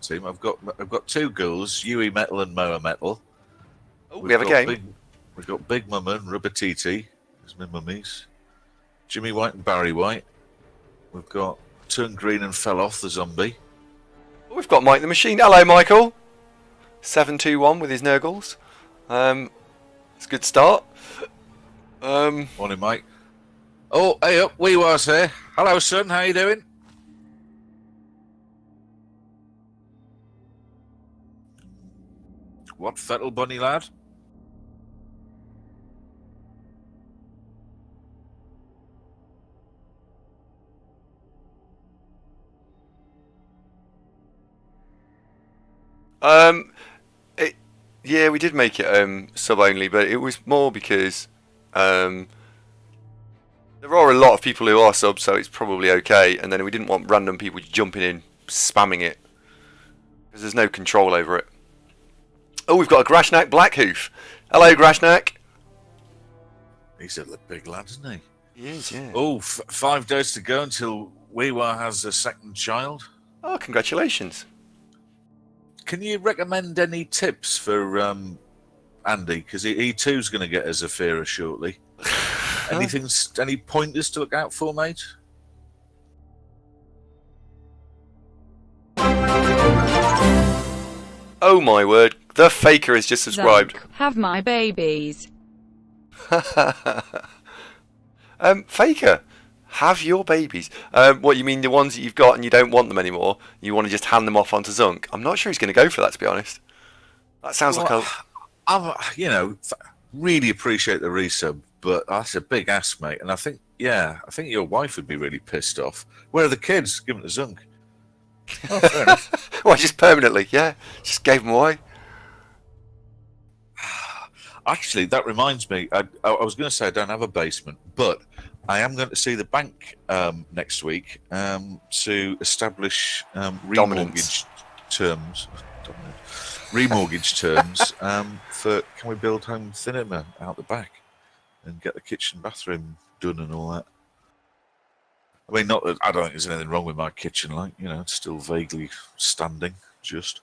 tag team. I've got two girls, Yui Metal and Moa Metal. Oh, we have a game. We've got Big Mama and Rubber TT as my mummies. Jimmy White and Barry White. We've got Turned Green and Fell Off the Zombie. We've got Mike the Machine. Hello, Michael. 721 with his Nurgles. It's a good start. Morning, Mike. Oh, hey up, Wee was here. Hello, son. How you doing? What fettle bunny lad? Yeah, we did make it sub only, but it was more because there are a lot of people who are subs, so it's probably okay. And then we didn't want random people jumping in, spamming it, because there's no control over it. Oh, we've got a Grashnak Blackhoof. Hello, Grashnak. He's a big lad, isn't he? He is, yeah. Oh, 5 days to go until Weewa has a second child. Oh, congratulations. Can you recommend any tips for Andy? Because he too's going to get a Zafira shortly. Any pointers to look out for, mate? Oh my word, the Faker has just subscribed. Zunk, have my babies. Faker, have your babies. What, you mean the ones that you've got and you don't want them anymore? You want to just hand them off onto Zunk? I'm not sure he's going to go for that, to be honest. That sounds like a... really appreciate the resub, but that's a big ask, mate. And I think your wife would be really pissed off. Where are the kids? Give them to Zunk. Oh, fair enough. Well, just permanently, yeah. Just gave them away. Actually, that reminds me. I was going to say I don't have a basement, but I am going to see the bank next week to establish remortgage terms. Remortgage terms for can we build home cinema out the back and get the kitchen bathroom done and all that. I mean, not that I don't think there's anything wrong with my kitchen, like, it's still vaguely standing, just.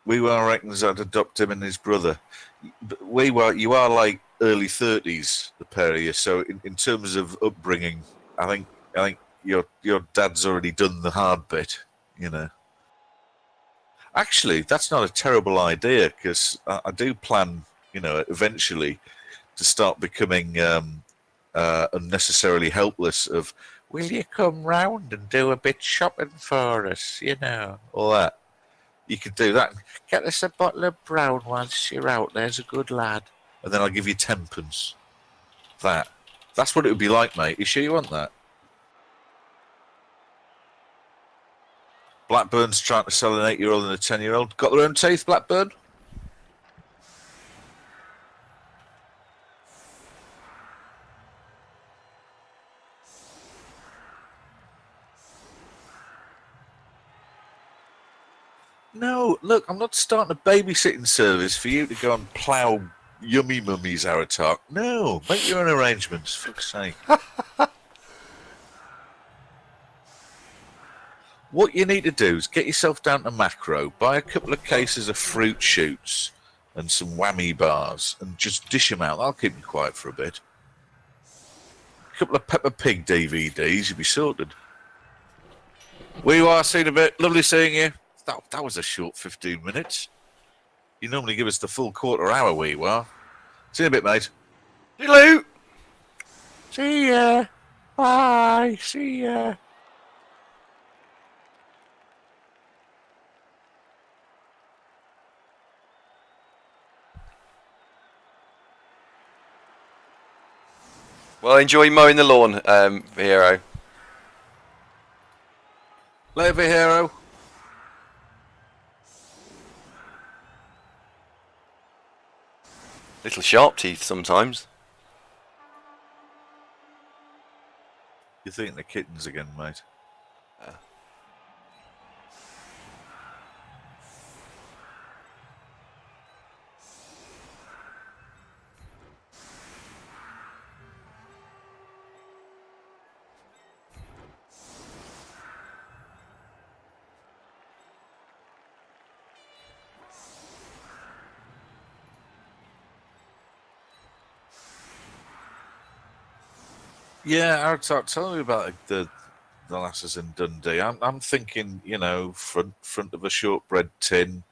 Weewa reckons I'd adopt him and his brother. Weewa, you are like early 30s, the pair of you. So in terms of upbringing, I think your dad's already done the hard bit, Actually, that's not a terrible idea, because I do plan, eventually to start becoming unnecessarily helpless of, will you come round and do a bit shopping for us, all that. You could do that. Get us a bottle of brown once you're out, there's a good lad. And then I'll give you 10pence. That's what it would be like, mate. You sure you want that? Blackburn's trying to sell an 8-year-old and a 10-year-old. Got their own teeth, Blackburn? No, look, I'm not starting a babysitting service for you to go and plough yummy mummies Aratark. No, make your own arrangements, for fuck's sake. What you need to do is get yourself down to Macro, buy a couple of cases of fruit shoots and some whammy bars, and just dish them out. That'll keep you quiet for a bit. A couple of Peppa Pig DVDs, you'll be sorted. We are, seen a bit. Lovely seeing you. That was a short 15 minutes. You normally give us the full quarter hour, we were. See you in a bit, mate. Hello. See ya. Bye. See ya. Well, enjoy mowing the lawn, Hero. Later, Hero. Little sharp teeth sometimes. You think the kittens again, mate? Yeah, I'll tell you about the lasses in Dundee. I'm thinking, front of a shortbread tin,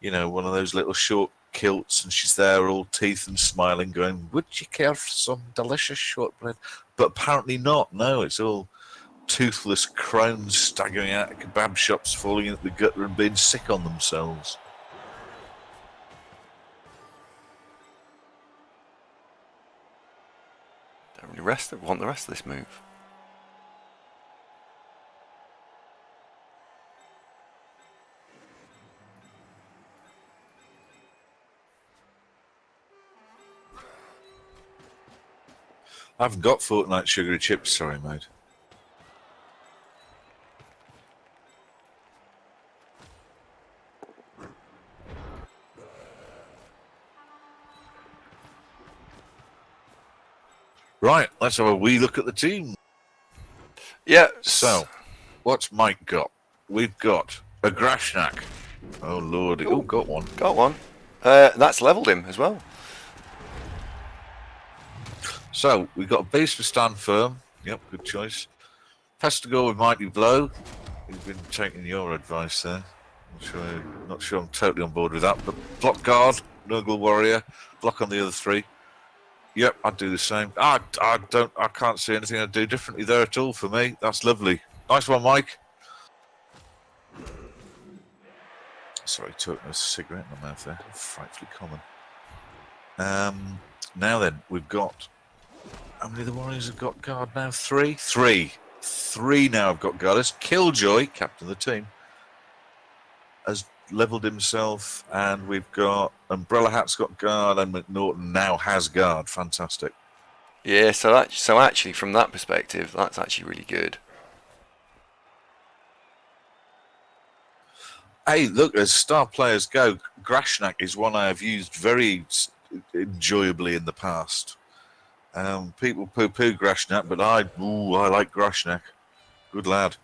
one of those little short kilts, and she's there, all teeth and smiling, going, "Would you care for some delicious shortbread?" But apparently not. No, it's all toothless crones staggering out of kebab shops, falling into the gutter and being sick on themselves. Don't really want the rest of this move. I haven't got Fortnite sugary chips, sorry, mate. Right, let's have a wee look at the team. Yeah. So, what's Mike got? We've got a Grashnak. Oh, lordy. Oh, got one. Got one. That's leveled him as well. So, we've got a base for Stand Firm. Yep, good choice. Has to go with Mighty Blow. He's been taking your advice there. Not sure I'm totally on board with that. But Block Guard, Nurgle Warrior, block on the other three. Yep, I'd do the same. I can't see anything I'd do differently there at all for me. That's lovely. Nice one, Mike. Sorry, took a cigarette in my mouth there. Frightfully common. Now then, we've got... How many of the Warriors have got guard now? Three? Three now have got guard. As Killjoy, captain of the team, has levelled himself, and we've got Umbrella Hat's got guard, and McNaughton now has guard. Fantastic. Yeah, so actually from that perspective, that's actually really good. Hey, look, as star players go, Grashnak is one I have used very enjoyably in the past. People poo-poo Grashnak, but I like Grashnak. Good lad.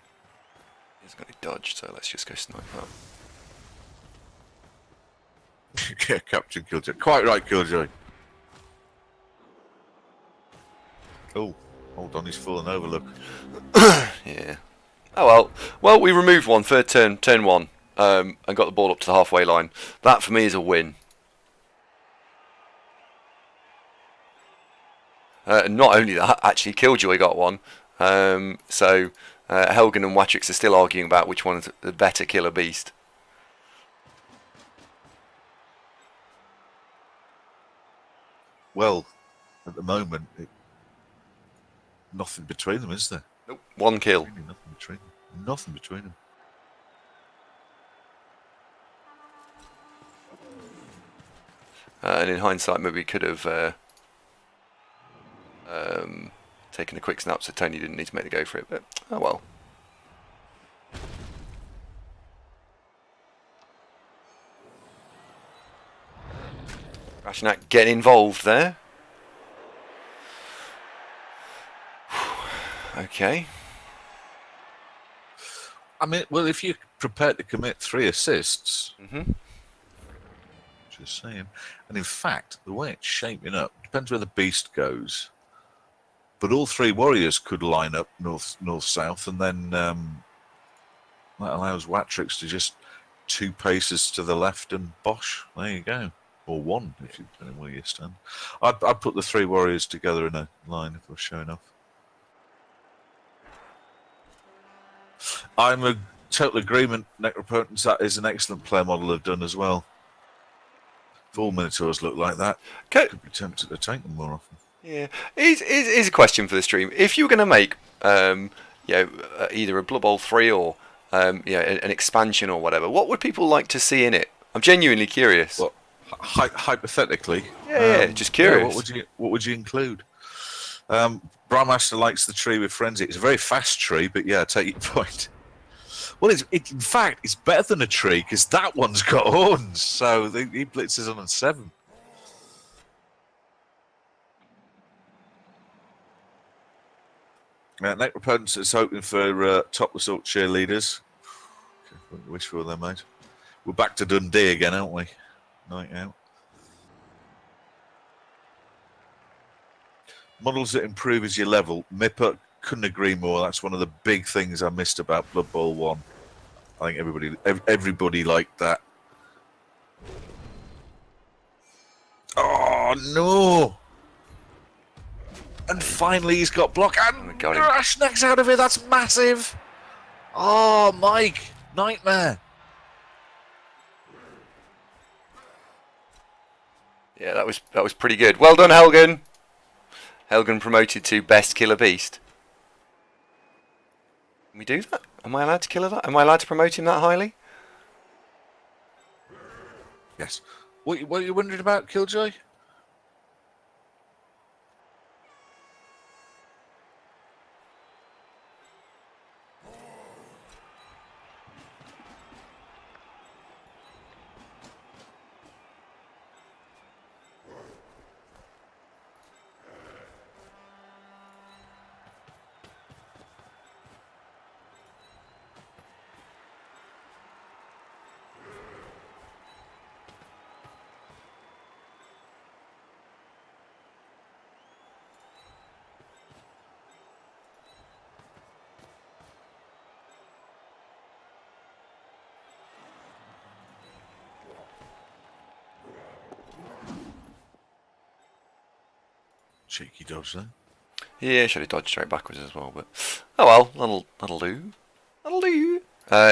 He's got a dodge, so let's just go snipe that. Yeah, Captain Killjoy. Quite right, Killjoy. Oh, hold on, he's fallen over, look. Yeah. Oh well. Well, we removed one for turn one, and got the ball up to the halfway line. That for me is a win. Not only that, actually, Killjoy got one. So Helgen and Watrix are still arguing about which one is the better killer beast. Well, at the moment, nothing between them, is there? Nope. One kill. Really nothing between them. Nothing between them. And in hindsight, maybe we could have taken a quick snap so Tony didn't need to make the go for it, but oh well. Rashnak getting involved there. Okay. I mean, well, if you're prepared to commit 3 assists, just saying. And in fact, the way it's shaping up depends where the beast goes. But all 3 warriors could line up north, south, and then that allows Watrix to just 2 paces to the left, and bosh, there you go. Or 1, if you depending where you stand. I'd put the 3 warriors together in a line if I was showing off. I'm a total agreement, Necropotence. That is an excellent player model I've done as well. If all Minotaurs look like that, I could be tempted to take them more often. Yeah, here's a question for the stream. If you were going to make, either a Blood Bowl 3 or, an expansion or whatever, what would people like to see in it? I'm genuinely curious. Well, hypothetically, just curious. What would you include? Brandmaster likes the tree with Frenzy. It's a very fast tree, but yeah, take your point. Well, in fact, it's better than a tree because that one's got horns, so he blitzes on 7. Necropotence is hoping for top assault cheerleaders. Okay, wish for them, mate. We're back to Dundee again, aren't we? Night out. models that improve as you level. Mipper, couldn't agree more. That's one of the big things I missed about Blood Bowl 1. I think everybody liked that. Oh, no! And finally he's got block. And Rashnek's out of here. That's massive. Oh, Mike. Nightmare. Yeah, that was pretty good. Well done, Helgen. Helgen promoted to best killer beast. Can we do that? Am I allowed to kill that? Am I allowed to promote him that highly? Yes. What are you wondering about, Killjoy? Cheeky dodge there. Yeah, should have dodged straight backwards as well, but oh well, that'll do. That'll do.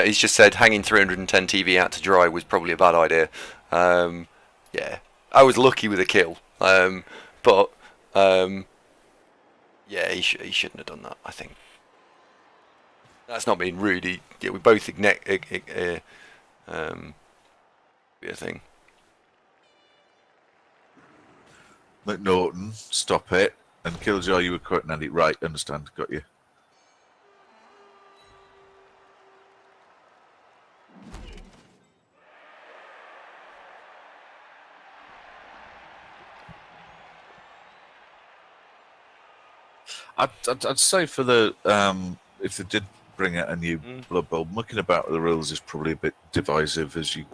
He's just said hanging 310 TV out to dry was probably a bad idea. Yeah, I was lucky with a kill, but yeah, he shouldn't have done that. I think that's not being rude. We both be a thing. McNaughton, stop it. And Killjoy, you were quoting Andy. Right, understand. Got you. I'd say for the if they did bring out a new Blood Bowl, mucking about the rules is probably a bit divisive. As you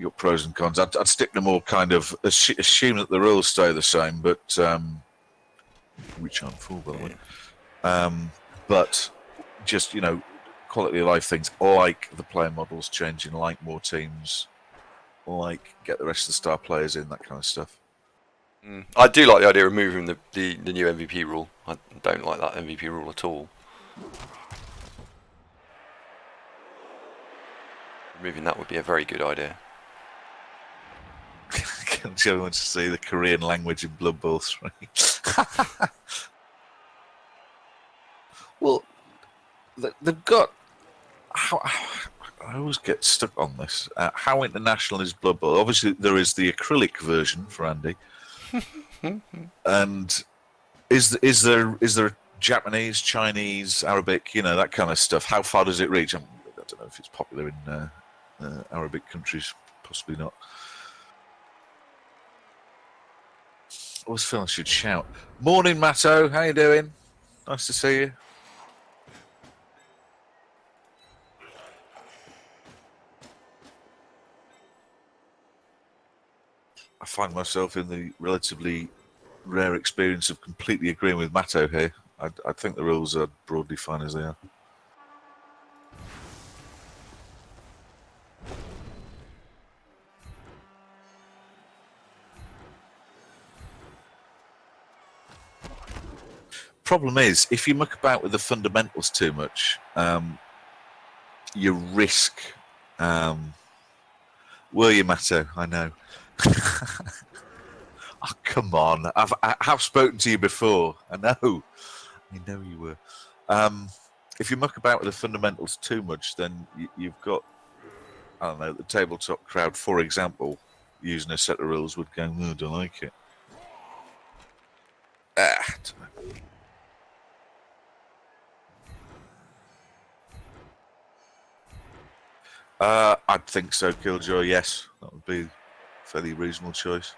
got pros and cons. I'd stick them all kind of assume that the rules stay the same, but which I'm full by the way. But just quality of life things like the player models changing, like more teams, like get the rest of the star players in, that kind of stuff. I do like the idea of moving the new MVP rule. I don't like that MVP rule at all. Removing that would be a very good idea. Joe wants to see the Korean language in Blood Bowl 3. Well, they've got... I always get stuck on this. How international is Blood Bowl? Obviously, there is the acrylic version for Andy. And is there Japanese, Chinese, Arabic, that kind of stuff? How far does it reach? I don't know if it's popular in Arabic countries. Possibly not. I always feel I should shout. Morning, Matto. How you doing? Nice to see you. I find myself in the relatively rare experience of completely agreeing with Matto here. I think the rules are broadly fine as they are. Problem is, if you muck about with the fundamentals too much, you risk... were you, Matto? I know. Oh, come on. I have spoken to you before. I know you were. If you muck about with the fundamentals too much, then you've got, I don't know, the tabletop crowd, for example, using a set of rules would go, I don't like it. I don't know. I'd think so, Killjoy, yes. That would be a fairly reasonable choice.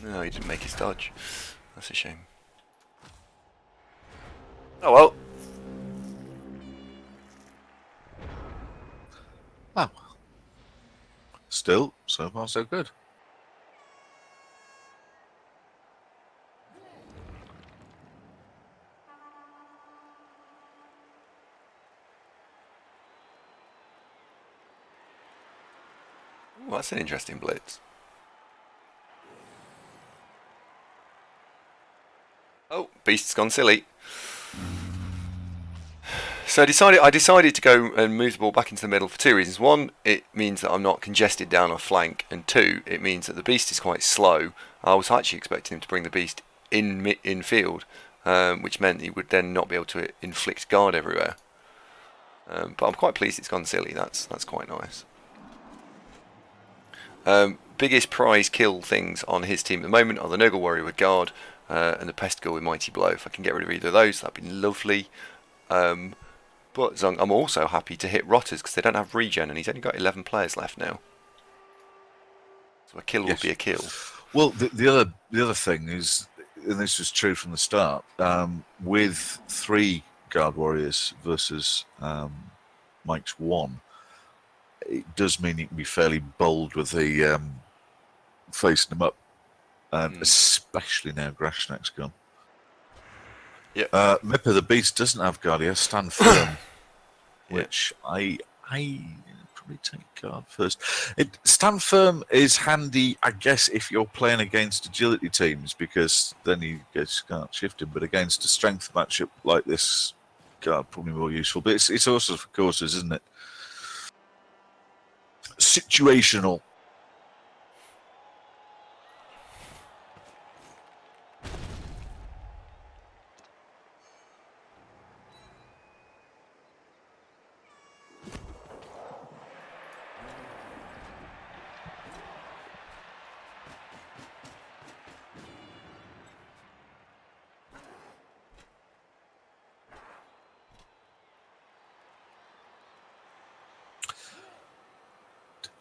No, he didn't make his dodge. That's a shame. Oh well. Oh. Still, so far so good. Ooh, that's an interesting blitz. Oh, Beast's gone silly. So I decided to go and move the ball back into the middle for two reasons. One, it means that I'm not congested down our flank, and two, it means that the Beast is quite slow. I was actually expecting him to bring the Beast in field, which meant he would then not be able to inflict guard everywhere. But I'm quite pleased it's gone silly. That's quite nice. Biggest prize kill things on his team at the moment are the Nurgle Warrior with guard and the Pest Girl with Mighty Blow. If I can get rid of either of those, that'd be lovely. But Zung, I'm also happy to hit Rotters because they don't have regen, and he's only got 11 players left now. So a kill will be a kill. Well, the other thing is, and this was true from the start, with 3 guard warriors versus Mike's 1, it does mean you can be fairly bold with the facing them up, and especially now Grashnack's gone. Yeah. Mipper the Beast doesn't have guard. He has stand firm, which I probably take guard first. Stand firm is handy, I guess, if you're playing against agility teams, because then you can't shift him. But against a strength matchup like this, guard probably more useful. But it's also for courses, isn't it? Situational.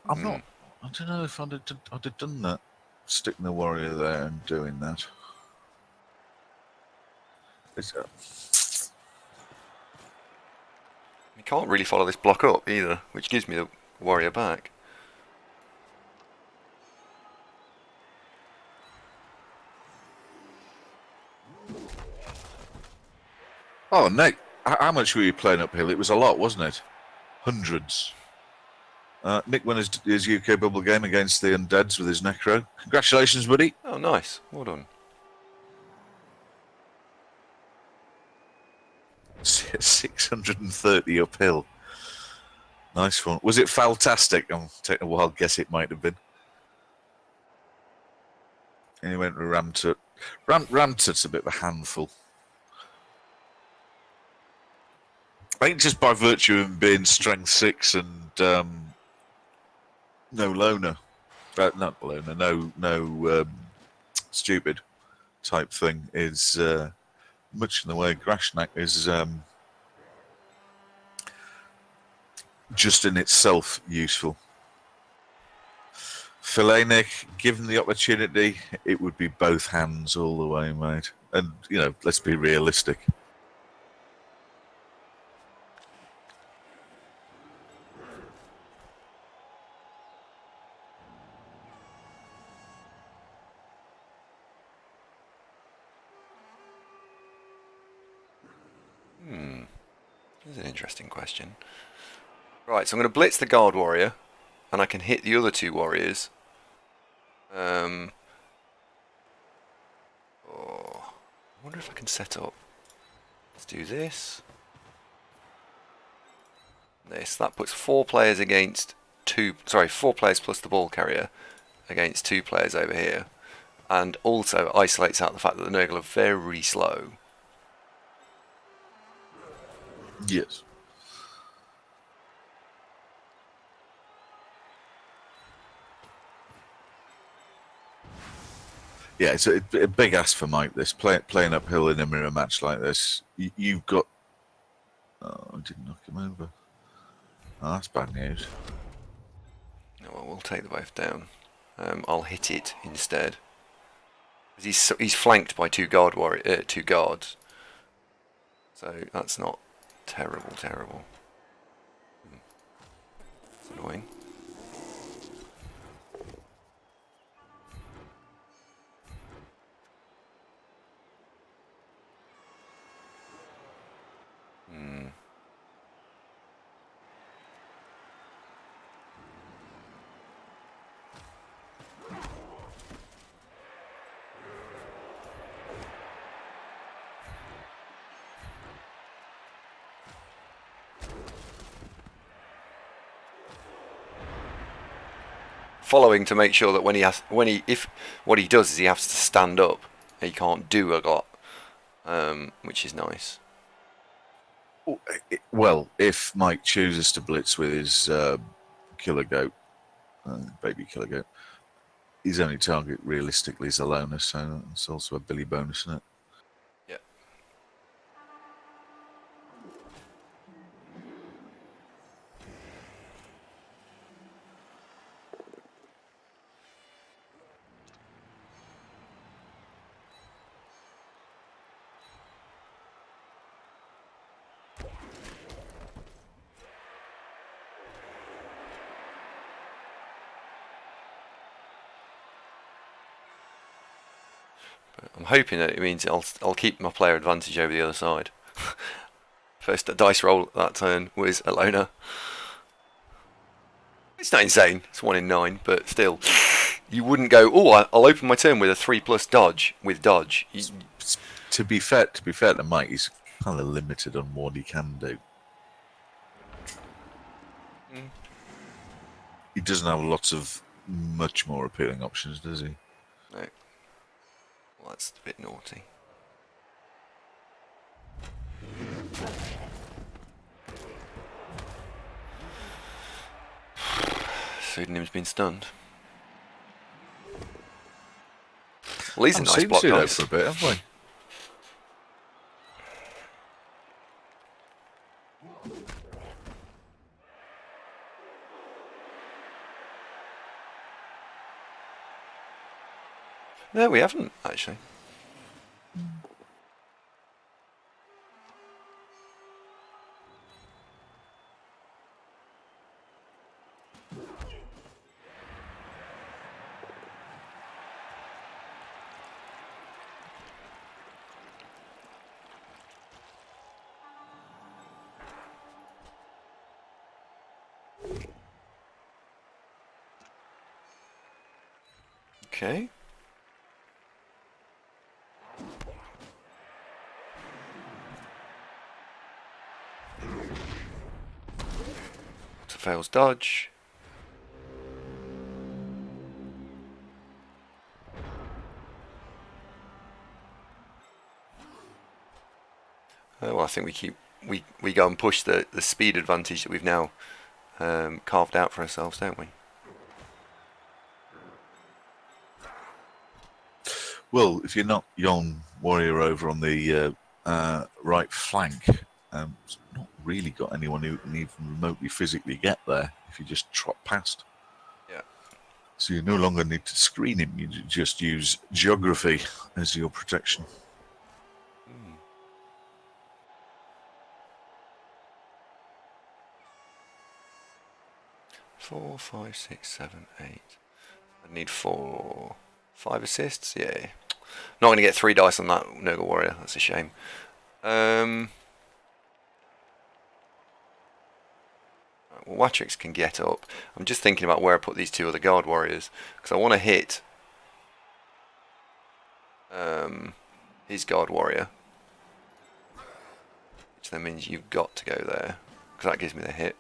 I'm not. I don't know if I'd have done that, sticking the warrior there and doing that. You can't really follow this block up either, which gives me the warrior back. Oh, Nick, how much were you playing uphill? It was a lot, wasn't it? Hundreds. Nick won his UK bubble game against the Undeads with his Necro. Congratulations, buddy. Oh, nice. Well done. 630 uphill. Nice one. Was it fantastic? I'm taking a wild guess it might have been. And he went with Ramtut. Ramtut's a bit of a handful. I think just by virtue of him being strength 6 and no loner, not loner, no stupid type thing is much in the way Grashnak is just in itself useful. Filenik, given the opportunity, it would be both hands all the way, mate. And, you know, let's be realistic. This is an interesting question. Right, so I'm going to blitz the guard warrior, and I can hit the other 2 warriors. I wonder if I can set up. Let's do this. That puts 4 players against 2. Sorry, 4 players plus the ball carrier against 2 players over here, and also isolates out the fact that the Nurgle are very slow. Yes. Yeah, it's a big ask for Mike. This playing uphill in a mirror match like this, you've got. Oh, I didn't knock him over. Oh, that's bad news. Well, we'll take the both down. I'll hit it instead. He's flanked by two guards. So that's not terrible. It's annoying. Following to make sure that if what he does is he has to stand up, he can't do a lot, which is nice. Well, if Mike chooses to blitz with his killer goat, baby killer goat, his only target realistically is Alona, so it's also a Billy bonus, isn't it? Yeah. I'm hoping that it means I'll keep my player advantage over the other side. First dice roll that turn was Alona. It's not insane. It's 1 in 9, but still, you wouldn't go. Oh, I'll open my turn with a 3+ dodge with dodge. To be fair to Mike, he's kind of limited on what he can do. He doesn't have lots of much more appealing options, does he? No. Well, that's a bit naughty. Pseudonym's been stunned. Well, he's a nice block, guys. For a bit, haven't we? No, we haven't, actually. Okay. Fails dodge. Well, I think we go and push the speed advantage that we've now carved out for ourselves, don't we? Well, if you're not Yon Warrior over on the right flank, it's not really got anyone who can even remotely physically get there if you just trot past. Yeah. So you no longer need to screen him, you just use geography as your protection. 4, 5, 6, 7, 8. I need 5 assists. Yeah. Not going to get 3 dice on that Nurgle Warrior. That's a shame. Well, Watrix can get up. I'm just thinking about where I put these 2 other guard warriors because I want to hit his guard warrior, which then means you've got to go there because that gives me the hit.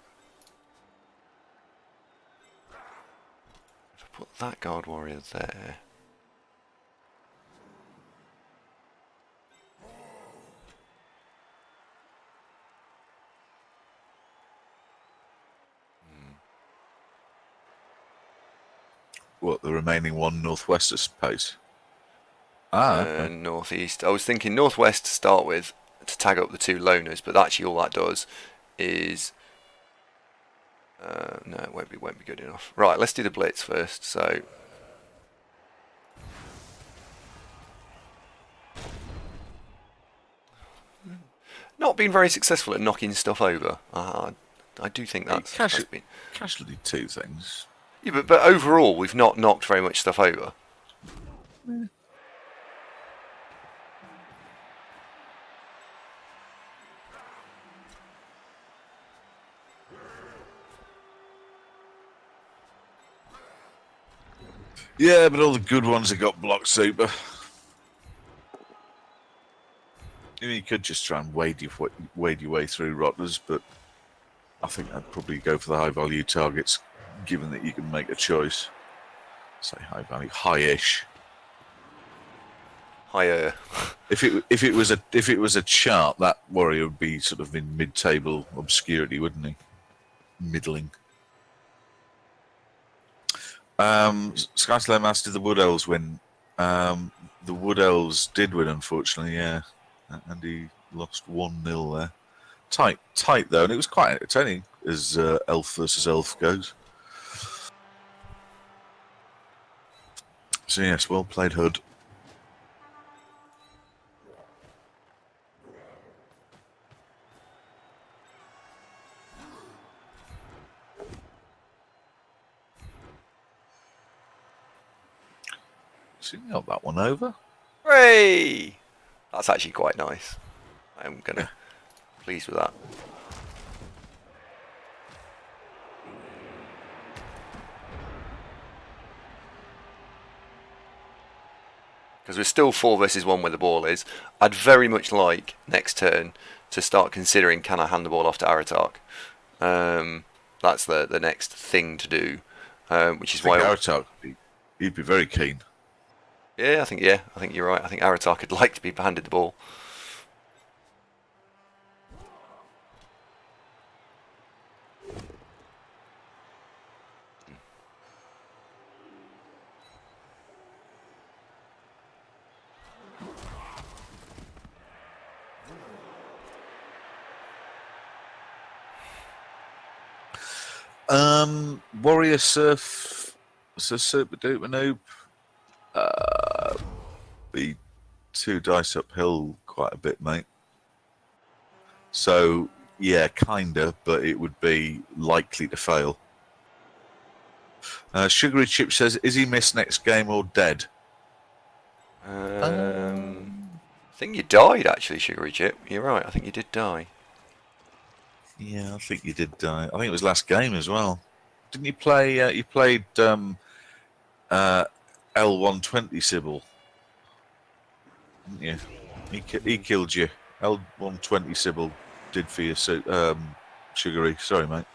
If I put that guard warrior there. What, the remaining one northwest, I suppose? Okay. Northeast. I was thinking northwest to start with to tag up the 2 loners, but actually all that does is no, it won't be good enough. Right, let's do the blitz first. So not been very successful at knocking stuff over. I do think that's been... Casually 2 things. Yeah, but overall, we've not knocked very much stuff over. Yeah, but all the good ones have got blocked super. I mean, you could just try and wade your way through Rotters, but I think I'd probably go for the high value targets, given that you can make a choice. Say high value, high-ish. Higher. If it was a chart, that warrior would be sort of in mid-table obscurity, wouldn't he? Middling. Skyslayer Master, the Wood Elves win. The Wood Elves did win, unfortunately, yeah. And he lost 1-0 there. Tight though, and it was quite entertaining as elf versus elf goes. So yes, well played, Hood. So you got that one over. Hooray! That's actually quite nice. I'm gonna pleased with that. Because we're still 4 versus 1 where the ball is. I'd very much like next turn to start considering, can I hand the ball off to Aratark? That's the next thing to do, which is why Aratark, he'd be very keen. Yeah, I think you're right. I think Aratark would like to be handed the ball. Warrior Surf, Super Duper Noob. Be 2 dice uphill quite a bit, mate. So yeah, kinda, but it would be likely to fail. Sugary Chip says, "Is he missed next game or dead?" I think you died actually, Sugary Chip. You're right. I think you did die. Yeah, I think you did die. I think it was last game as well. Didn't you play? You played L120 Sybil, didn't you? He killed you. L120 Sybil did for you. So, Sugary, sorry, mate.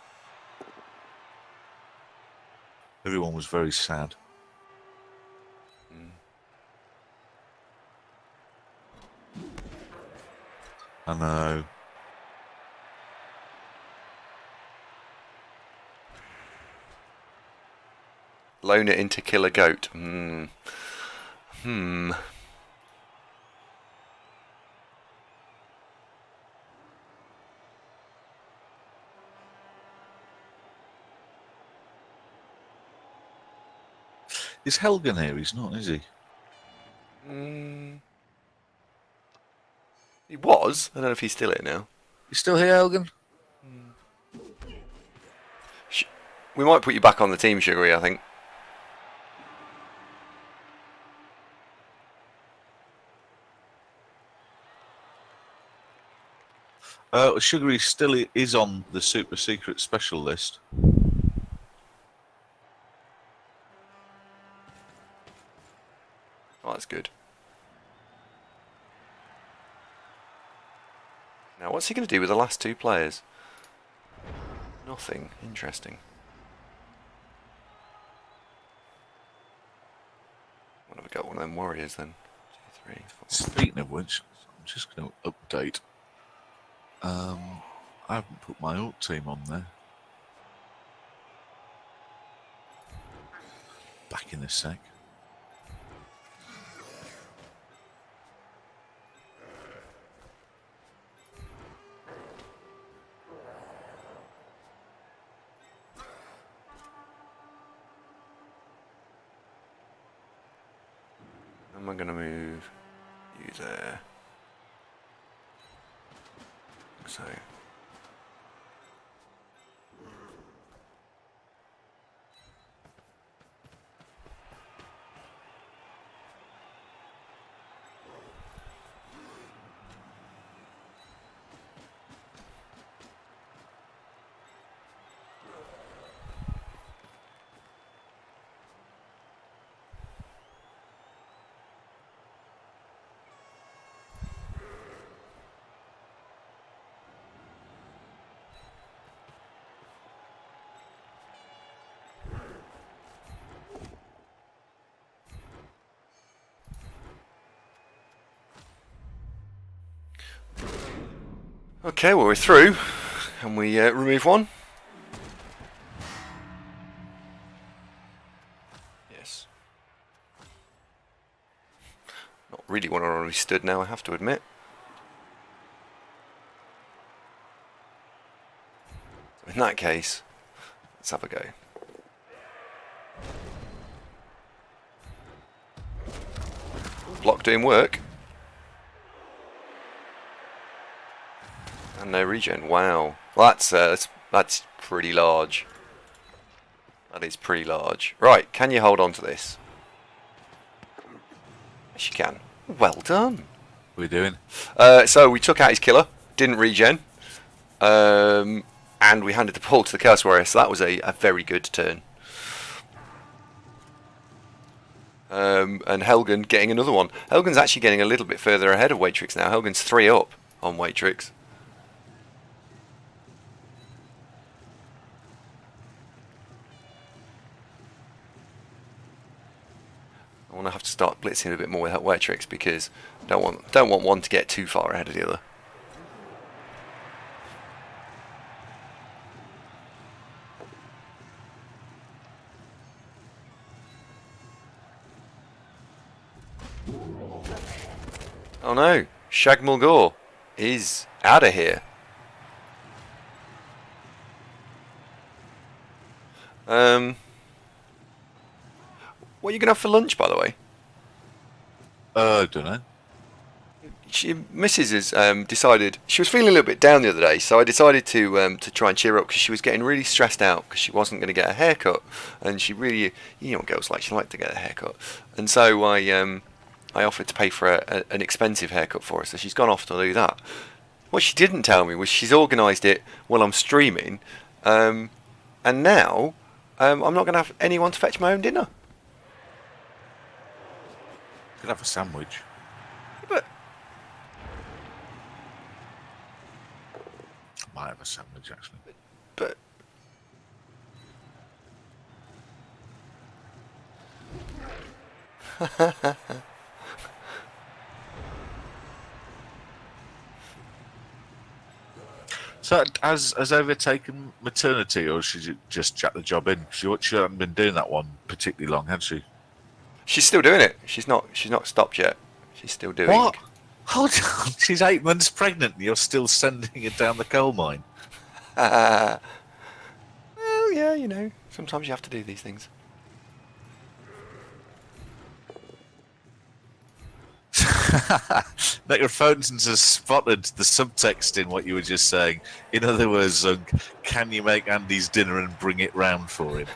Everyone was very sad. I know. Loan it into Killer Goat. Is Helgen here? He's not, is he? He was. I don't know if he's still here now. You still here, Helgen? We might put you back on the team, Sugary, I think. Sugary still is on the super secret special list. Oh, that's good. Now, what's he going to do with the last 2 players? Nothing. Interesting. What have I got? One of them warriors then? 2, 3, 4. Speaking of which, I'm just going to update. I haven't put my alt team on there. Back in a sec. Am I going to move you there? So. Okay, well we're through, and we remove one. Yes. Not really what I already stood now, I have to admit. So in that case, let's have a go. Block doing work. And no regen. Wow. Well, that's pretty large. That is pretty large. Right, can you hold on to this? Yes, you can. Well done. What are we doing? So we took out his killer, didn't regen, and we handed the ball to the Chaos Warrior, so that was a very good turn. And Helgen getting another one. Helgen's actually getting a little bit further ahead of Waitrix now. Helgen's 3 up on Waitrix. I want to have to start blitzing a bit more with that Waitrix because don't want one to get too far ahead of the other. Oh no, Shag Mulgore is out of here. What are you going to have for lunch, by the way? I don't know. Mrs. has decided she was feeling a little bit down the other day, so I decided to try and cheer her up because she was getting really stressed out because she wasn't going to get a haircut, and she really, you know what girls like, she like to get a haircut, and so I offered to pay for an expensive haircut for her, so she's gone off to do that. What she didn't tell me was she's organised it while I'm streaming, and now I'm not going to have anyone to fetch my own dinner. Could have a sandwich. But I might have a sandwich actually. but So has overtaken maternity, or should you just jack the job in? She hasn't been doing that one particularly long, had she? she's still doing it. She's not stopped yet. She's still doing. What? Hold on, she's 8 months pregnant and you're still sending her down the coal mine? Well, yeah, you know, sometimes you have to do these things. Necrophones has spotted the subtext in what you were just saying. In other words, can you make Andy's dinner and bring it round for him?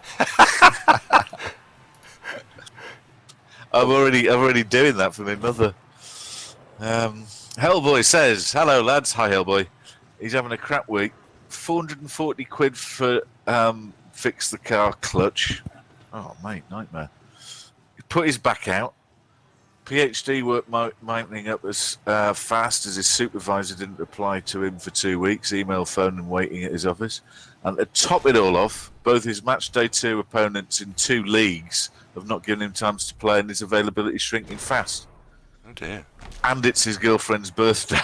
I'm already doing that for my mother. Hellboy says, "Hello lads, hi Hellboy. He's having a crap week. 440 quid for fix the car clutch. Oh mate, nightmare. He put his back out. PhD work mounting up as fast as his supervisor didn't reply to him for 2 weeks. Email, phone, and waiting at his office. And to top it all off, both his match day 2 opponents in 2 leagues have not given him time to play, and his availability shrinking fast. Oh dear. And it's his girlfriend's birthday.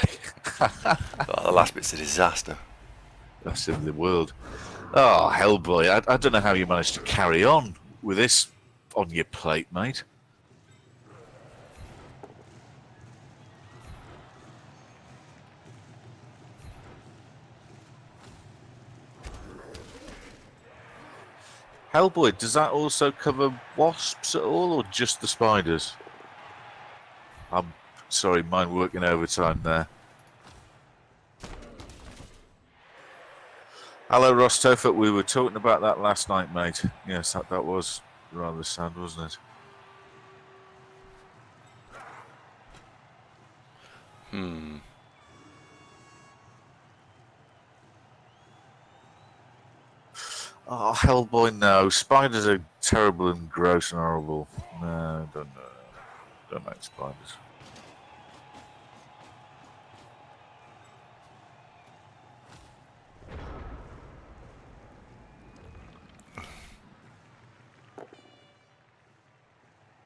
Oh, the last bit's a disaster. That's in the world. Oh, Hellboy. I don't know how you managed to carry on with this on your plate, mate. Hellboy, does that also cover wasps at all, or just the spiders? I'm sorry, mine working overtime there. Hello, Rostofer. We were talking about that last night, mate. Yes, that was rather sad, wasn't it? Oh, Hellboy, no. Spiders are terrible and gross and horrible. No, don't make spiders.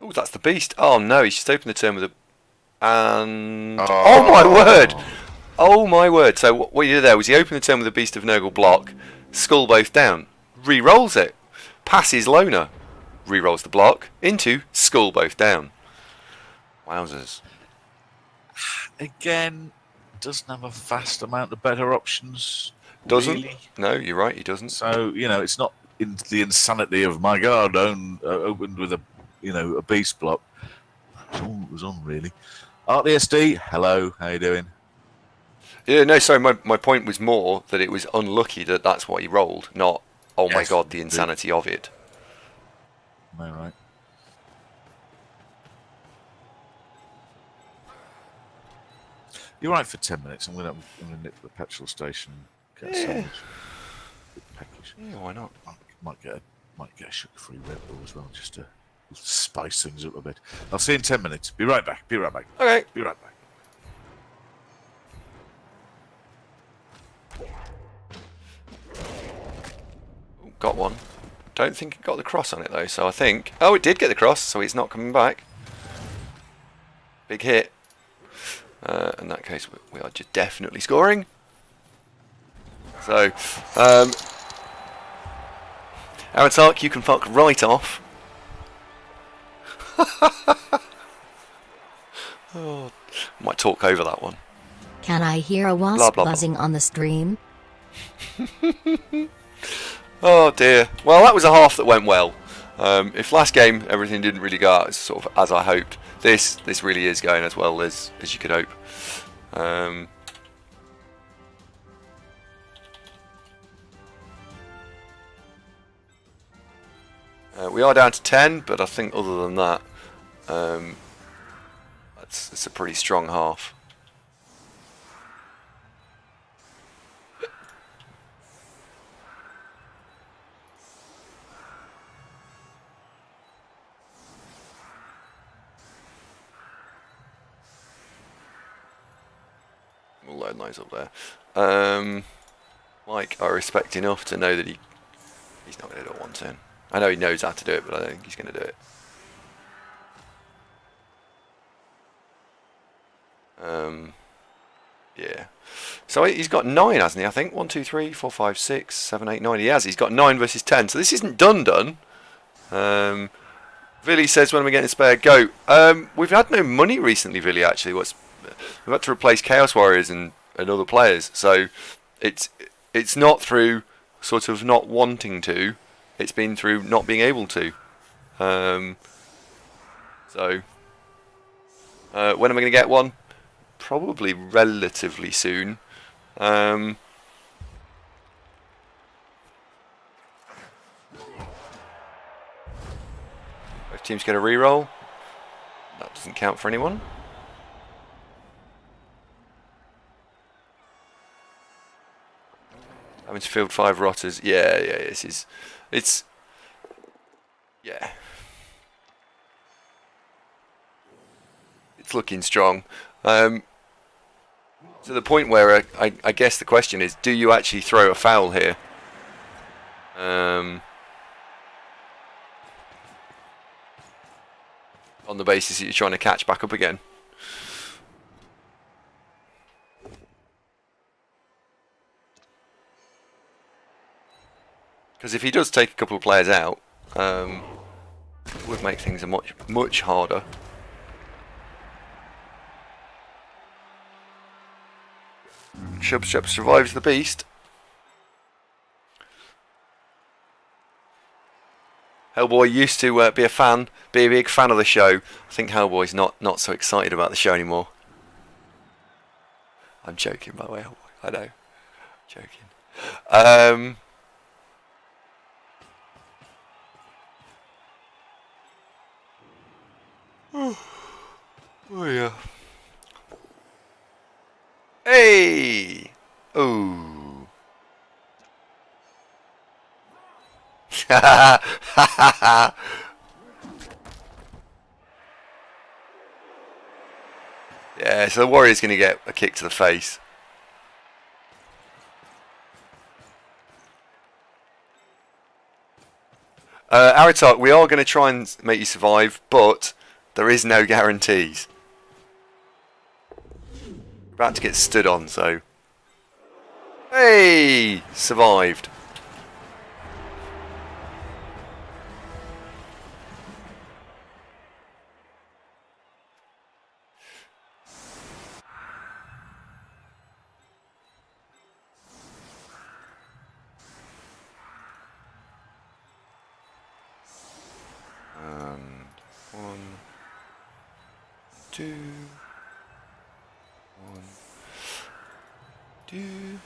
Oh, that's the beast. Oh no, he's just opened the turn with a... And... Oh my word! Oh my word. So what he did there was he opened the turn with a Beast of Nurgle block, skull both down, re-rolls it, passes Loner, re-rolls the block into skull both down. Wowzers. Again, doesn't have a vast amount of better options. Doesn't? Really. No, you're right, he doesn't. So, it's not in the insanity of, my God, opened with a beast block. It was on, really. RTSD, hello, how you doing? Yeah, no, sorry, my point was more that it was unlucky that that's what he rolled, not, oh my Yes, God, the insanity of it. Am I right? You're right for 10 minutes. I'm gonna nip to the petrol station, get a sandwich. Package. Yeah, why not? Might get a sugar-free Red Bull as well, just to spice things up a bit. I'll see you in 10 minutes. Be right back. Okay. Be right back. Got one. Don't think it got the cross on it though, so I think... Oh, it did get the cross, so it's not coming back. Big hit. In that case, we are just definitely scoring. So, Aaron Sark, you can fuck right off. Oh, might talk over that one. Can I hear a wasp Blah, blah, blah. buzzing on the stream? Oh dear. Well, that was a half that went well. If last game everything didn't really go out as sort of as I hoped, this really is going as well as you could hope. We are down to 10, but I think other than that, it's a pretty strong half. We'll load those up there. Mike, I respect enough to know that he's not going to do it one turn. I know he knows how to do it, but I don't think he's going to do it. Yeah. So he's got 9, hasn't he? I think 1, 2, 3, 4, 5, 6, 7, 8, 9. He has. He's got 9 versus 10. So this isn't done. Villy says, when am I getting a spare goat? We've had no money recently, Villy. Actually, we've had to replace Chaos Warriors and other players. So it's not through sort of not wanting to. It's been through not being able to. When am I going to get one? Probably relatively soon. Both teams get a reroll. That doesn't count for anyone. Having to field 5 rotters. Yeah, it's yeah. It's looking strong. To the point where I guess the question is, do you actually throw a foul here? On the basis that you're trying to catch back up again. Because if he does take a couple of players out, it would make things much harder. Shub survives the beast. Hellboy used to be a big fan of the show. I think Hellboy's not so excited about the show anymore. I'm joking, by the way, Hellboy. I know, I'm joking. Um, oh yeah. Hey! Ooh. Yeah, so the Warrior's going to get a kick to the face. Aratak, we are going to try and make you survive, but there is no guarantees. You're about to get stood on, so... Hey! Survived. And 1, 2, 1, 2.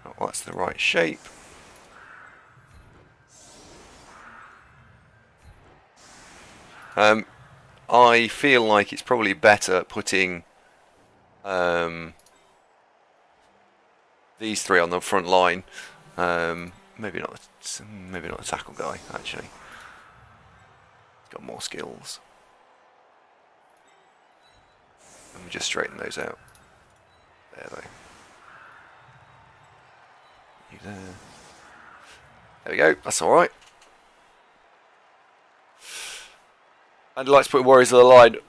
Oh, that's the right shape. I feel like it's probably better putting these three on the front line. Maybe not the tackle guy. Actually, he's got more skills. Let me just straighten those out. There they. You there. There we go. That's all right. I'd like to put Warriors of the Line. Well,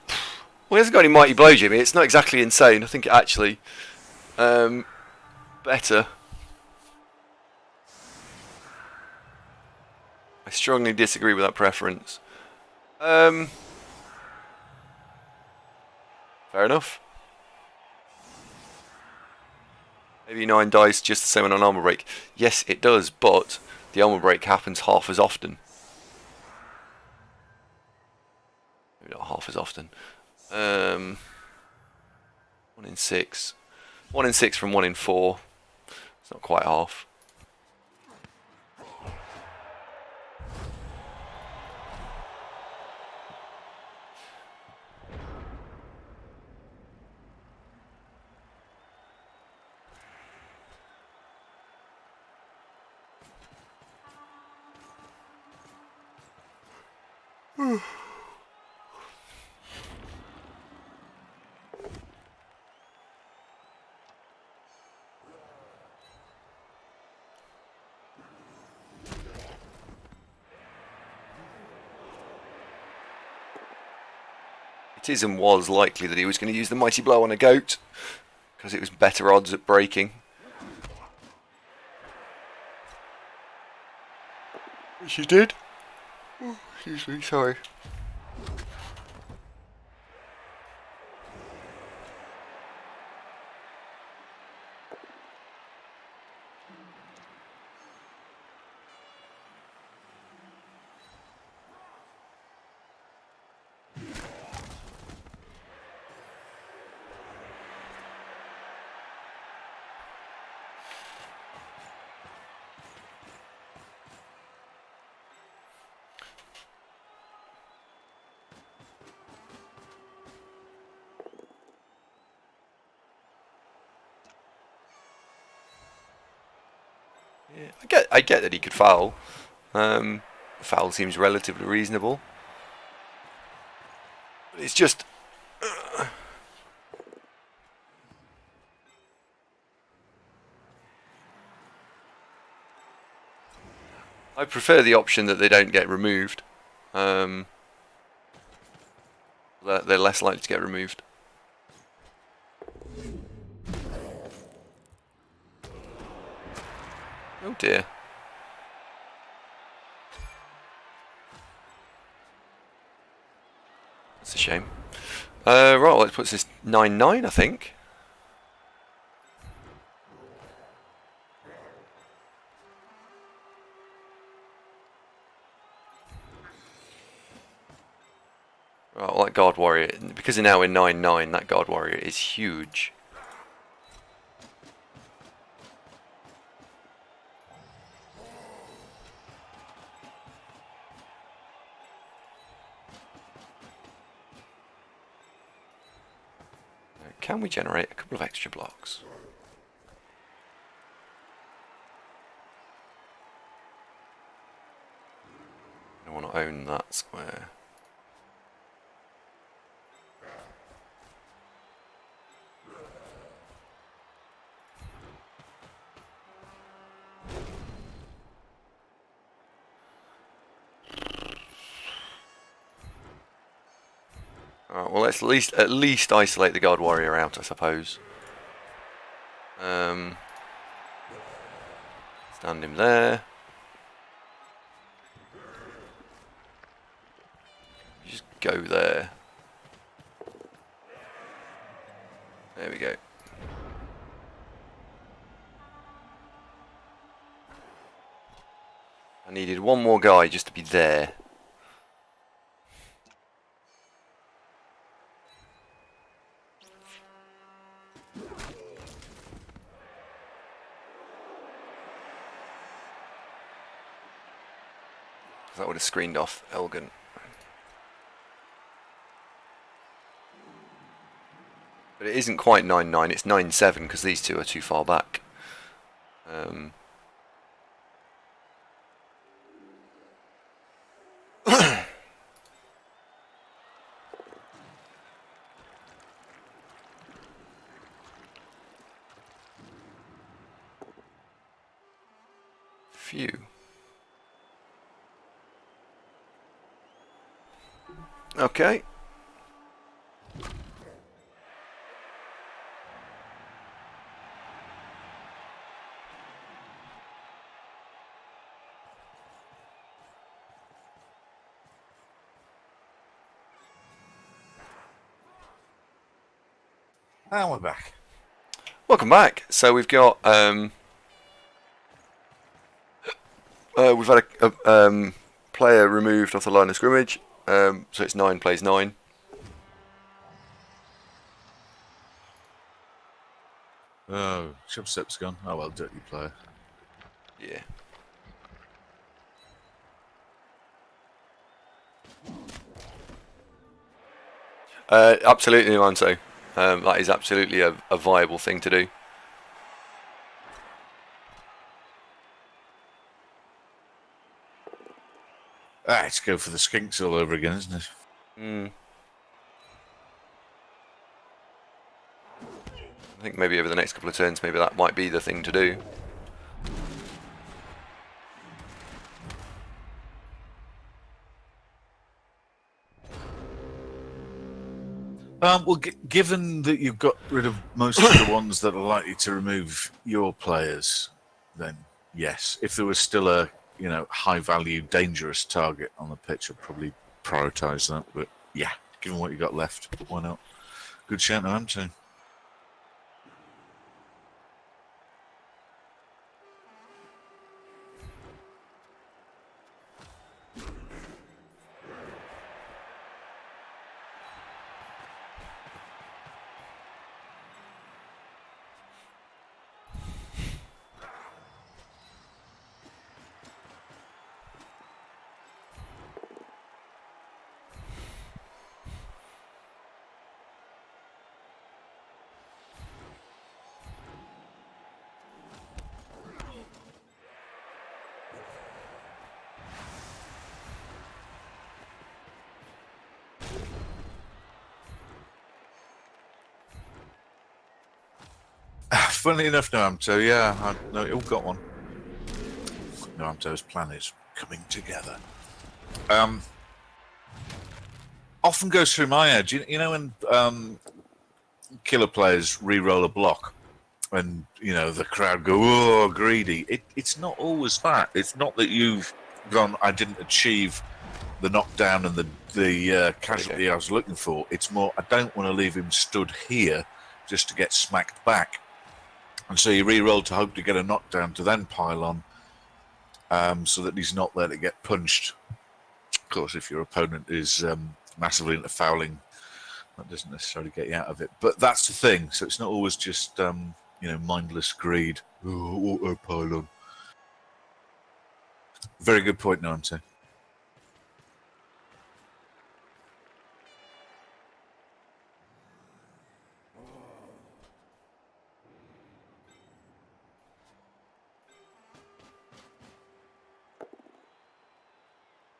he hasn't got any mighty blow, Jimmy. It's not exactly insane. I think it actually better. I strongly disagree with that preference. Fair enough. Maybe 9 dice just the same on an armor break. Yes, it does, but the armor break happens half as often. Maybe not half as often. 1 in 6. 1 in 6 from 1 in 4. It's not quite half. It is and was likely that he was going to use the mighty blow on a goat, because it was better odds at breaking. Which he did. Oh, excuse me, sorry. Yeah, I get that he could foul. Foul seems relatively reasonable. But it's just... I prefer the option that they don't get removed. They're less likely to get removed. Oh dear. That's a shame. Right, well, let's put this 9-9, I think. Right, well, that guard warrior, because now we're 9-9, that guard warrior is huge. Can we generate a couple of extra blocks? I want to own that square. Alright, well, let's at least isolate the guard warrior out, I suppose. Stand him there. Just go there. There we go. I needed one more guy just to be there. That would have screened off Elgin. But it isn't quite 9-9, it's 9-7 because these two are too far back. Phew. Okay. And we're back. Welcome back. So we've got we've had a player removed off the line of scrimmage. So it's 9 plays 9. Oh, Chubstep's gone. Oh well, dirty player. Yeah. Absolutely, Manso. That is absolutely a viable thing to do. It's go for the skinks all over again, isn't it? I think maybe over the next couple of turns, maybe that might be the thing to do. Well, given that you've got rid of most of the ones that are likely to remove your players, then yes. If there was still a high-value, dangerous target on the pitch, I'd probably prioritise that. But yeah, given what you got left, why not? Good shout, I'm too. Funnily enough, Noamto, yeah, no, you've got one. Noamto's plan is coming together. Often goes through my head. You know when killer players re-roll a block, and the crowd go, "Oh, greedy." It's not always that. It's not that you've gone, "I didn't achieve the knockdown and the casualty I was looking for." It's more, "I don't want to leave him stood here just to get smacked back." And so you re-roll to hope to get a knockdown to then pile on, so that he's not there to get punched. Of course, if your opponent is massively into fouling, that doesn't necessarily get you out of it. But that's the thing. So it's not always just mindless greed. Oh, autopilot. Very good point, Nante.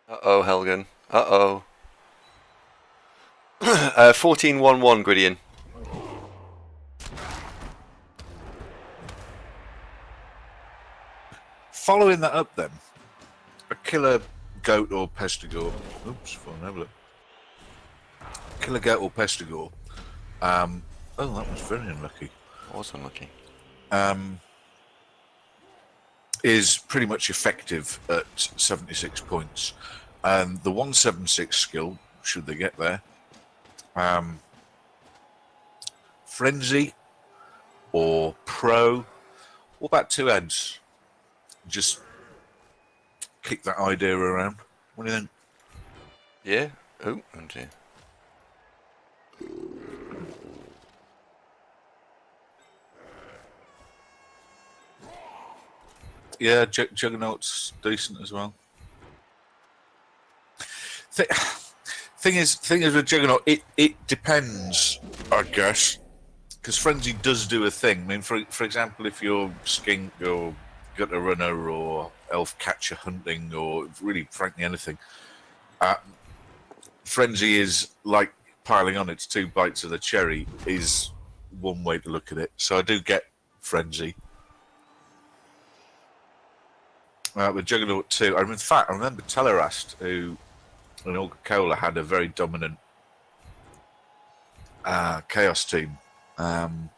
Uh-oh, Helgen. Uh-oh. 14-1-1, Gwydion. Following that up, then, a killer goat or pestigore. Oops, fallen over. Killer goat or pestigore. Oh, that was very unlucky. Was unlucky. Is pretty much effective at 76 points. And the 176 skill, should they get there, Frenzy or Pro, what about 2 heads? Just kick that idea around. What do you think? Yeah? Oh dear. Yeah, Juggernaut's decent as well. Thing is with Juggernaut, it depends, I guess, because Frenzy does do a thing. I mean, for example, if you're skink or gutter runner or elf catcher hunting or really, frankly, anything, Frenzy is like piling on. It's 2 bites of the cherry is one way to look at it. So I do get Frenzy. With Juggernaut 2, in fact, I remember Telerast, who in Cola had a very dominant Chaos team. And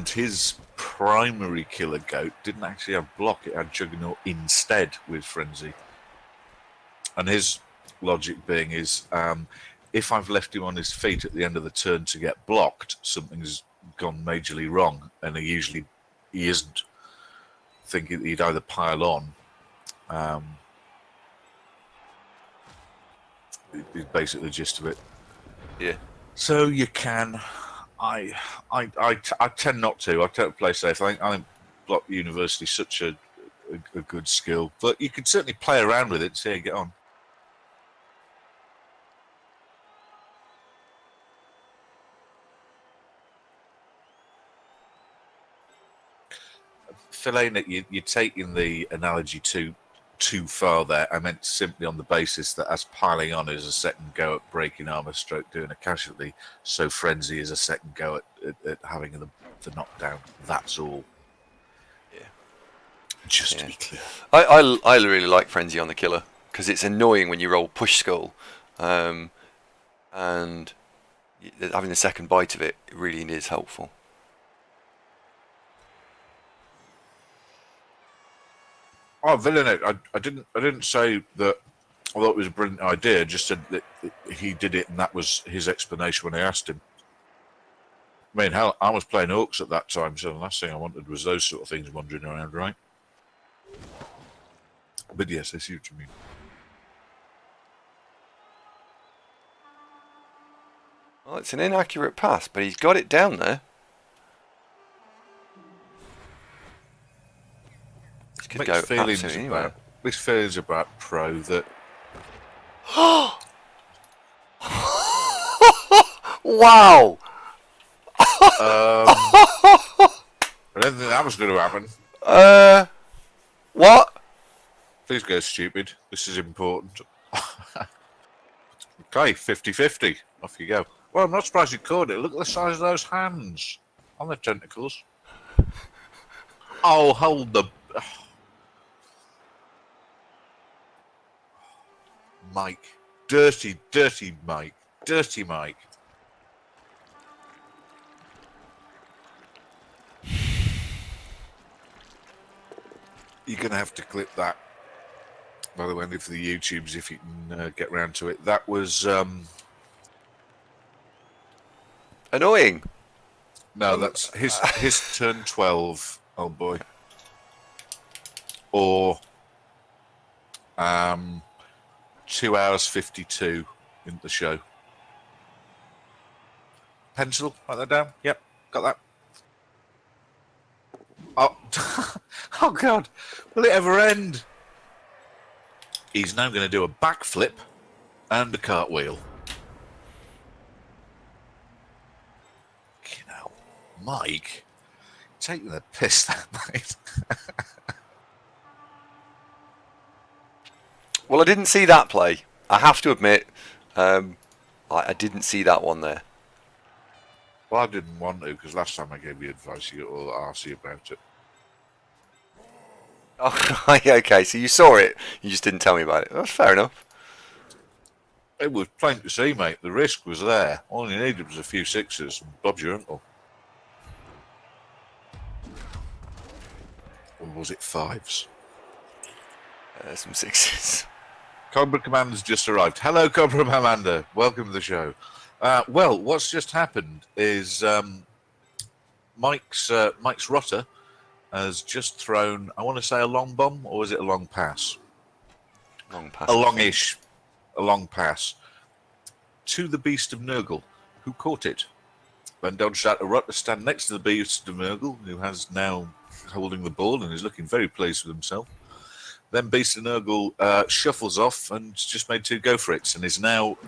his primary killer goat didn't actually have block, it had Juggernaut instead with Frenzy. And his logic being is, if I've left him on his feet at the end of the turn to get blocked, something's gone majorly wrong, and he isn't. Thinking he'd either pile on, is basically the gist of it. Yeah. So you can, I tend not to. I tend to play safe. I think Block University is such a good skill, but you can certainly play around with it and see how you get on. Philane, you're taking the analogy too far there. I meant simply on the basis that as piling on is a second go at breaking armor stroke doing a casualty, so Frenzy is a second go at having the knockdown. That's all. Yeah. Just to be clear. I really like Frenzy on the killer because it's annoying when you roll push skull, and having the second bite of it really is helpful. Oh, villain! I didn't say that. I thought it was a brilliant idea. Just said that he did it, and that was his explanation when I asked him. I mean, hell, I was playing orcs at that time, so the last thing I wanted was those sort of things wandering around, right? But yes, I see what you mean. Well, it's an inaccurate pass, but he's got it down there. This could go absolutely anywhere. Mixed feelings about Pro that. Wow! I didn't think that was going to happen. What? Please go stupid. This is important. Okay, 50-50. Off you go. Well, I'm not surprised you caught it. Look at the size of those hands on the tentacles. Oh, hold the... Mike. Dirty Mike. Dirty Mike. You're going to have to clip that. By the way, only for the YouTubes if you can get round to it. That was... Annoying. No, that's his turn 12, old boy. Or 2 hours 52 in the show. Pencil, write that down. Yep, got that. Oh, oh God, will it ever end? He's now going to do a backflip and a cartwheel. You know, Mike, taking the piss that night. Well, I didn't see that play. I have to admit, I didn't see that one there. Well, I didn't want to because last time I gave you advice, you got all arsey about it. Oh, right, okay, so you saw it, you just didn't tell me about it. That's fair enough. It was plain to see, mate. The risk was there. All you needed was a few sixes and Bob's your uncle. Or was it fives? Some sixes. Cobra Commander's just arrived. Hello, Cobra Commander. Welcome to the show. Well, what's just happened is Mike's rotter has just thrown, I want to say a long bomb, or is it a long pass? Long pass. A long pass to the Beast of Nurgle, who caught it. Then dodged out a rotter stand next to the Beast of Nurgle, who has now holding the ball and is looking very pleased with himself. Then Beast of Nurgle shuffles off and just made 2 go for it, and is now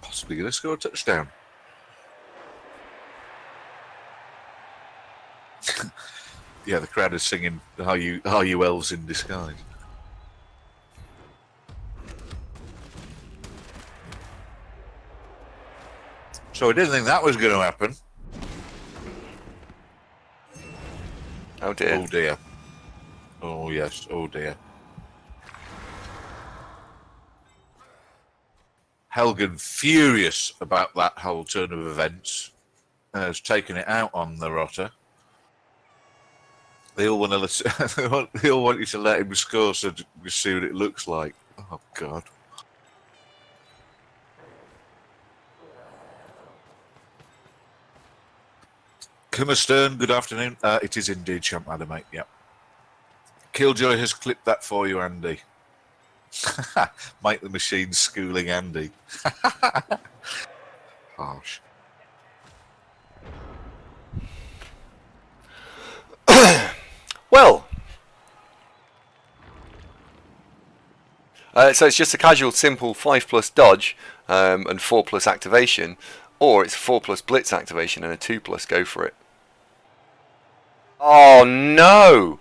possibly going to score a touchdown. Yeah, the crowd is singing "Are you elves in disguise?" So I didn't think that was going to happen. Oh dear. Oh dear. Oh yes. Oh dear. Helgen, furious about that whole turn of events, has taken it out on the rotter. They all want to. They all want you to let him score, so you see what it looks like. Oh God! Kummer Stern, good afternoon. It is indeed Champ Ladder, mate. Yep. Killjoy has clipped that for you, Andy. Mike the Machine schooling Andy. Harsh. Well, so it's just a casual, simple 5+ dodge and 4+ activation, or it's 4+ blitz activation and a 2+ go for it. Oh no!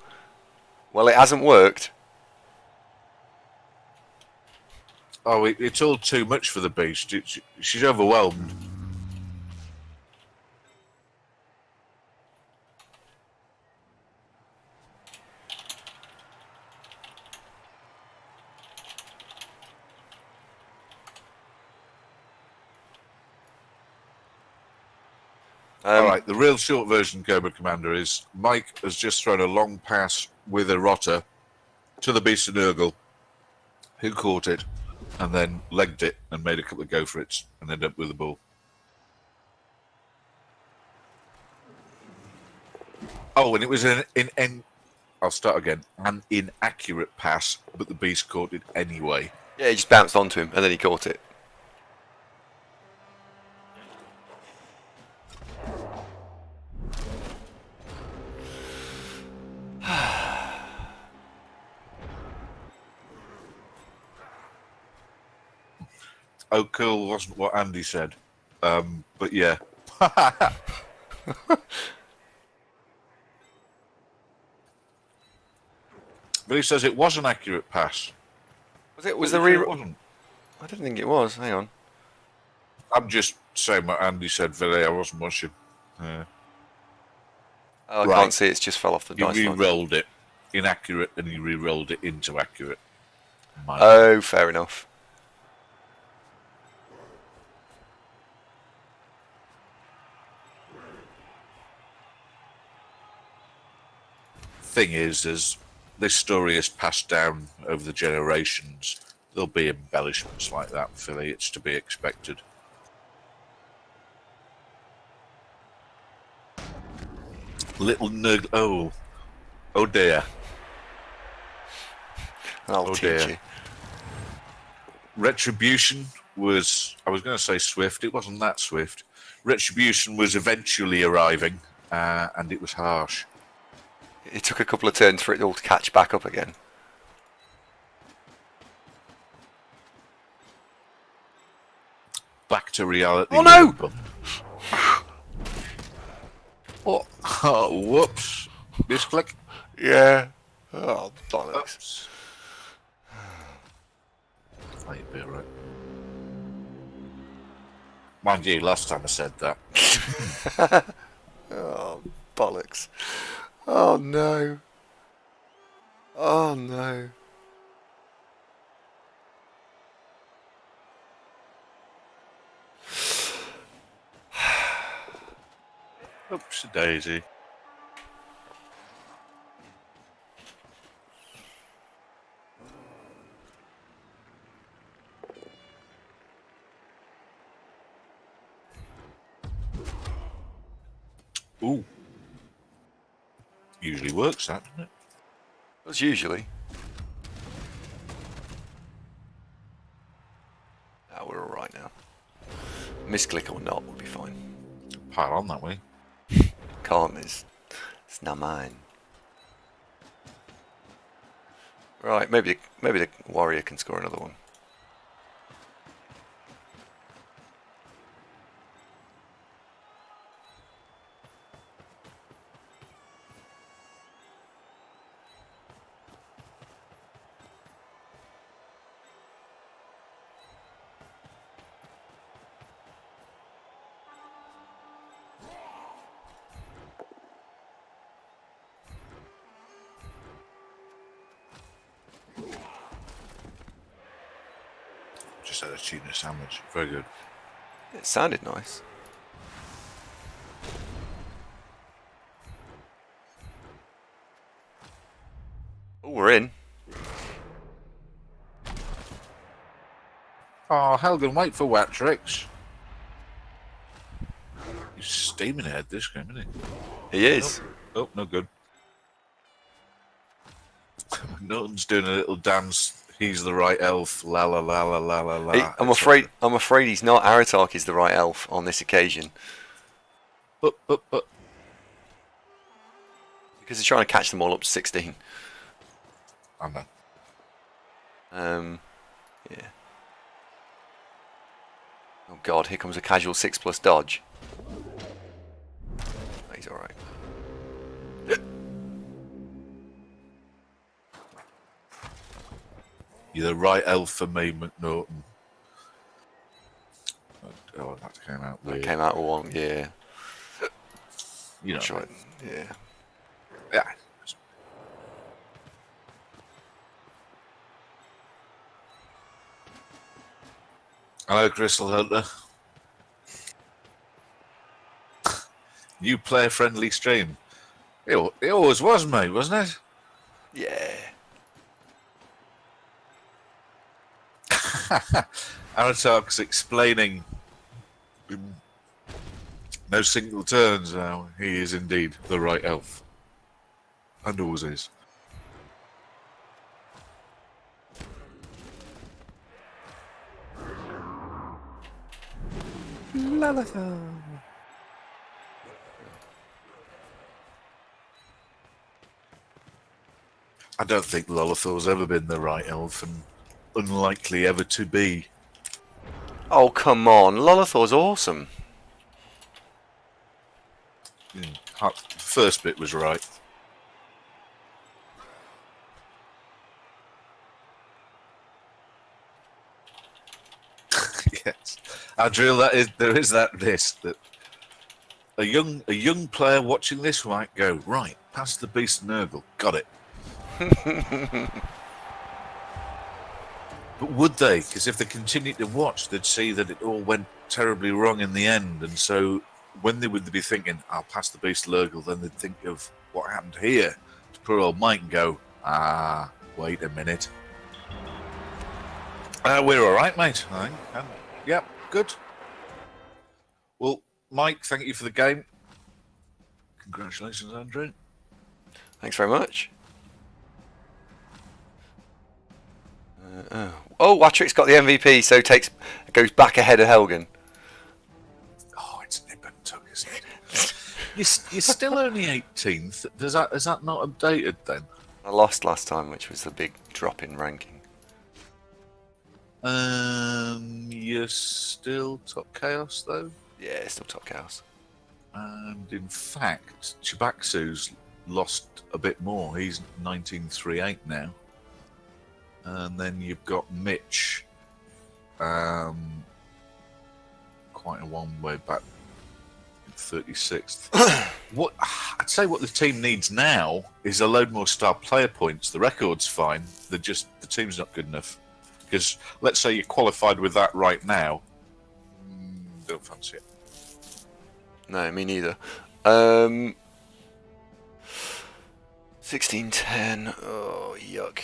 Well, it hasn't worked. Oh, it's all too much for the beast. She's overwhelmed. All right, the real short version, Cobra Commander, is Mike has just thrown a long pass with a rotter to the Beast of Nurgle, who caught it and then legged it and made a couple of go for it and ended up with the ball. Oh, and it was an I'll start again. An inaccurate pass, but the Beast caught it anyway. Yeah, he just bounced onto him and then he caught it. Oh, cool wasn't what Andy said. But yeah. But he says it was an accurate pass. Was it? Was But the he said re? it wasn't. I didn't think it was. Hang on. I'm just saying what Andy said, Billy. I wasn't watching. Oh, I Right. can't see. It's just fell off the You dice. line. re-rolled it inaccurate, and you re-rolled it into accurate. Oh, fair enough. Thing is, as this story is passed down over the generations, there'll be embellishments like that, Philly. It's to be expected. Little Nurgle. Oh dear. I'll Oh teach dear. you. Retribution was, I was going to say swift. It wasn't that swift. Retribution was eventually arriving, and it was harsh. It took a couple of turns for it all to catch back up again. Back to reality. Oh no! Oh, whoops. Misclick. Yeah. Oh, bollocks. Oops. Oh, you'd be alright. Mind you, last time I said that. Oh, bollocks. Oh no. Oh no. Oops, daisy. Ooh. Usually works, that, doesn't it? That's usually. Oh, we're alright now. Misclick or not, we'll be fine. Pile on that way. Calm is. It's not mine. Right, maybe the warrior can score another one. Just had a tuna sandwich. Very good. It sounded nice. Oh, we're in. Oh, Helgen, wait for wet tricks. He's steaming ahead this game, isn't he? He is. Oh, no good. Norton's doing a little dance. He's the right elf. La la la la la la la. I'm afraid he's not. Aratark is the right elf on this occasion. But. Because he's trying to catch them all up to 16. I know. Yeah. Oh god, here comes a casual 6+ dodge. He's alright. You're the right elf for me, McNaughton. Oh, that came out weird. That came out of one, yeah. You know. Right. Yeah. Yeah. Hello, Crystal Hunter. New player-friendly stream. It always was, mate, wasn't it? Yeah. Aratark's explaining in no single turns now. He is indeed the right elf. And always is. I don't think Lolathor's ever been the right elf and unlikely ever to be. Oh, come on. Lolathor's awesome. First bit was right. Yes. Adriel, there is that risk that a young player watching this might go, right, past the beast Nurgle, got it. But would they? Because if they continued to watch, they'd see that it all went terribly wrong in the end. And so when they would be thinking, I'll pass the beast Nurgle, then they'd think of what happened here to poor old Mike and go, wait a minute. We're all right, mate, I think. Yep, good. Well, Mike, thank you for the game. Congratulations, Andrew. Thanks very much. Oh, Watrick's got the MVP, so goes back ahead of Helgen. Oh, it's nip and tuck, isn't it? You're still only 18th. Is that not updated then? I lost last time, which was the big drop in ranking. You're still top chaos though. Yeah, still top chaos. And in fact, Chibaxu's lost a bit more. He's 1938 now. And then you've got Mitch, quite a long way back, 36th. I'd say what the team needs now is a load more star player points. The record's fine. The team's not good enough. Because let's say you're qualified with that right now. Don't fancy it. No, me neither. 1610. Oh, yuck.